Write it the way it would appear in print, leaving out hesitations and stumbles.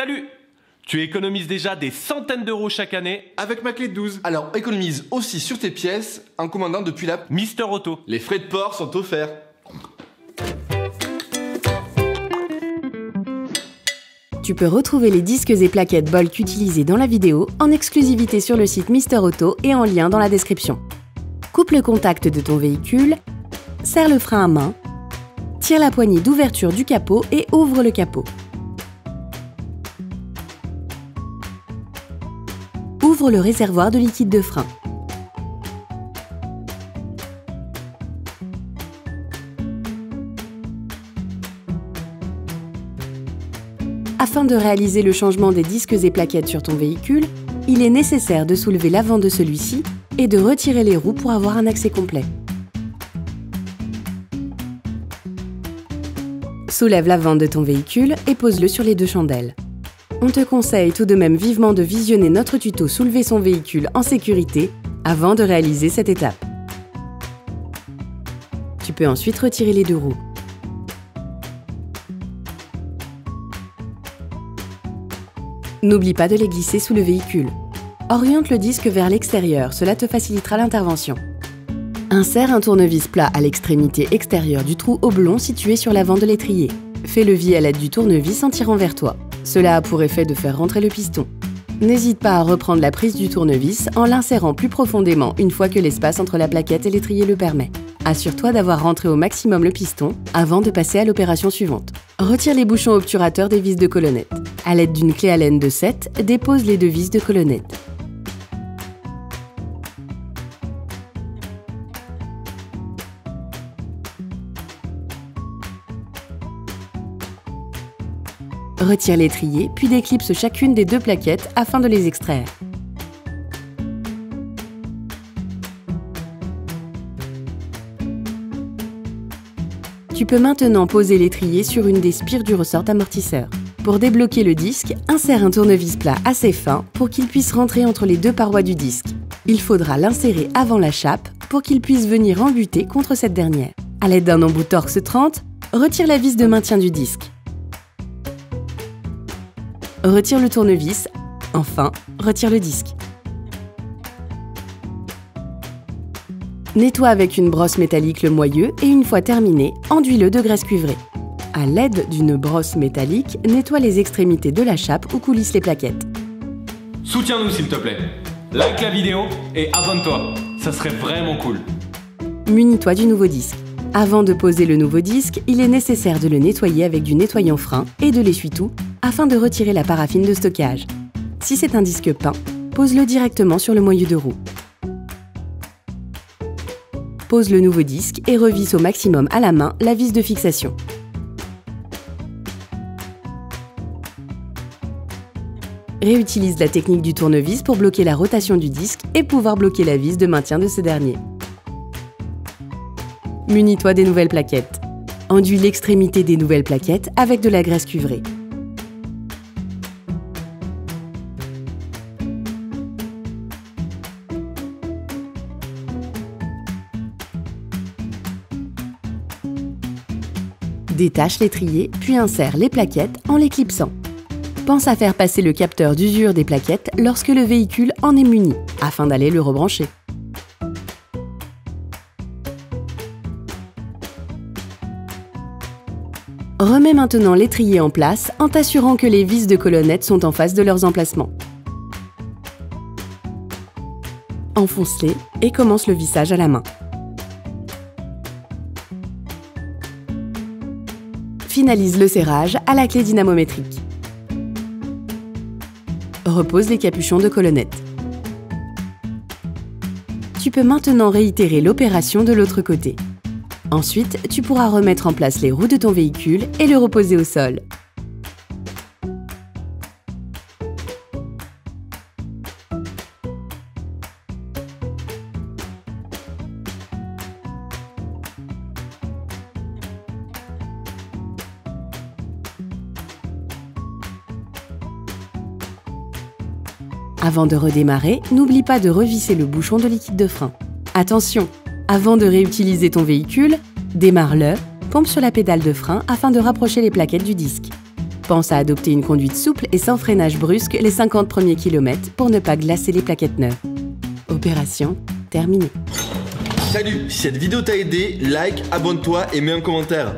Salut! Tu économises déjà des centaines d'euros chaque année avec ma clé de 12. Alors économise aussi sur tes pièces en commandant depuis l'app Mister Auto. Les frais de port sont offerts. Tu peux retrouver les disques et plaquettes Bolk utilisés dans la vidéo en exclusivité sur le site Mister Auto et en lien dans la description. Coupe le contact de ton véhicule, serre le frein à main, tire la poignée d'ouverture du capot et ouvre le capot. Ouvre le réservoir de liquide de frein. Afin de réaliser le changement des disques et plaquettes sur ton véhicule, il est nécessaire de soulever l'avant de celui-ci et de retirer les roues pour avoir un accès complet. Soulève l'avant de ton véhicule et pose-le sur les deux chandelles. On te conseille tout de même vivement de visionner notre tuto Soulever son véhicule en sécurité avant de réaliser cette étape. Tu peux ensuite retirer les deux roues. N'oublie pas de les glisser sous le véhicule. Oriente le disque vers l'extérieur, cela te facilitera l'intervention. Insère un tournevis plat à l'extrémité extérieure du trou oblong situé sur l'avant de l'étrier. Fais levier à l'aide du tournevis en tirant vers toi. Cela a pour effet de faire rentrer le piston. N'hésite pas à reprendre la prise du tournevis en l'insérant plus profondément une fois que l'espace entre la plaquette et l'étrier le permet. Assure-toi d'avoir rentré au maximum le piston avant de passer à l'opération suivante. Retire les bouchons obturateurs des vis de colonnette. À l'aide d'une clé Allen de 7, dépose les deux vis de colonnette. Retire l'étrier, puis déclipse chacune des deux plaquettes afin de les extraire. Tu peux maintenant poser l'étrier sur une des spires du ressort amortisseur. Pour débloquer le disque, insère un tournevis plat assez fin pour qu'il puisse rentrer entre les deux parois du disque. Il faudra l'insérer avant la chape pour qu'il puisse venir en buter contre cette dernière. À l'aide d'un embout Torx 30, retire la vis de maintien du disque. Retire le tournevis, enfin, retire le disque. Nettoie avec une brosse métallique le moyeu et une fois terminé, enduis-le de graisse cuivrée. À l'aide d'une brosse métallique, nettoie les extrémités de la chape où coulissent les plaquettes. Soutiens-nous s'il te plaît. Like la vidéo et abonne-toi. Ça serait vraiment cool. Munis-toi du nouveau disque. Avant de poser le nouveau disque, il est nécessaire de le nettoyer avec du nettoyant frein et de l'essuie-tout afin de retirer la paraffine de stockage. Si c'est un disque peint, pose-le directement sur le moyeu de roue. Pose le nouveau disque et revisse au maximum à la main la vis de fixation. Réutilise la technique du tournevis pour bloquer la rotation du disque et pouvoir bloquer la vis de maintien de ce dernier. Munis-toi des nouvelles plaquettes. Enduis l'extrémité des nouvelles plaquettes avec de la graisse cuivrée. Détache l'étrier, puis insère les plaquettes en les clipsant. Pense à faire passer le capteur d'usure des plaquettes lorsque le véhicule en est muni, afin d'aller le rebrancher. Remets maintenant l'étrier en place en t'assurant que les vis de colonnette sont en face de leurs emplacements. Enfonce-les et commence le vissage à la main. Finalise le serrage à la clé dynamométrique. Repose les capuchons de colonnette. Tu peux maintenant réitérer l'opération de l'autre côté. Ensuite, tu pourras remettre en place les roues de ton véhicule et le reposer au sol. Avant de redémarrer, n'oublie pas de revisser le bouchon de liquide de frein. Attention! Avant de réutiliser ton véhicule, démarre-le, pompe sur la pédale de frein afin de rapprocher les plaquettes du disque. Pense à adopter une conduite souple et sans freinage brusque les 50 premiers kilomètres pour ne pas glacer les plaquettes neuves. Opération terminée. Salut, si cette vidéo t'a aidé, like, abonne-toi et mets un commentaire.